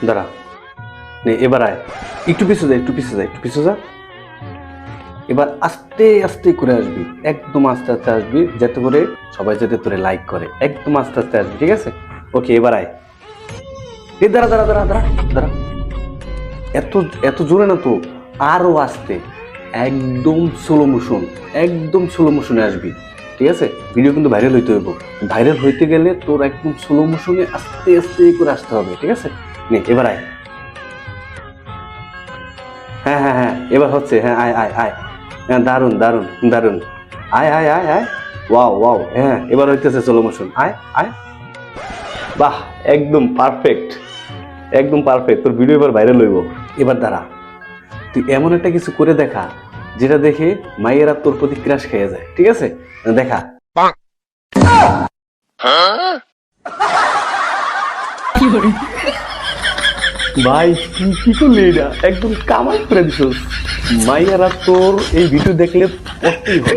দাঁড়া, নে এবার আয়, একটু পিছু যা, একটু পিছু যা, একটু পিছু যা। এবার আস্তে আস্তে করে আসবি, একদম আস্তে আস্তে আসবি, যাতে করে সবাই যাতে তোরে লাইক করে, একদম আস্তে আস্তে আসবি, ঠিক আছে? ওকে, এবার আয়। এ দাঁড়া দাঁড়া দাঁড়া দাঁড়া দাঁড়া, এত এত জোরে না তো, আরো আস্তে, একদম স্লো মোশন, একদম স্লো মোশনে আসবি, ঠিক আছে? ভিডিও কিন্তু ভাইরাল হইতে হইব, ভাইরাল হইতে গেলে তোর একদম স্লো মোশনে আস্তে আস্তে করে আসতে হবে, ঠিক আছে? নে এবার আয়। হ্যাঁ হ্যাঁ হ্যাঁ, এবার হচ্ছে, হ্যাঁ আয় আয় আয়। হ্যাঁ, দারুন দারুন দারুন। আয় আয় আয় আয়। ওয়াও ওয়াও, হ্যাঁ এবার হইতেছে স্লো মোশন, আয় আয়। বাহ, একদম পারফেক্ট, একদম পারফেক্ট, তোর ভিডিও এবার ভাইরাল হইব। এবার দাঁড়া, তুই এমন একটা কিছু করে দেখা যেটা দেখে মাইয়েরা তোর প্রতি ক্রাশ খেয়ে যায়, ঠিক আছে? দেখা। ভাই তুই কি করলি, এটা একদম কামাই করে দিছিস। মাইয়ারা তোর এই ভিডিও দেখলে পড়তেই হবে।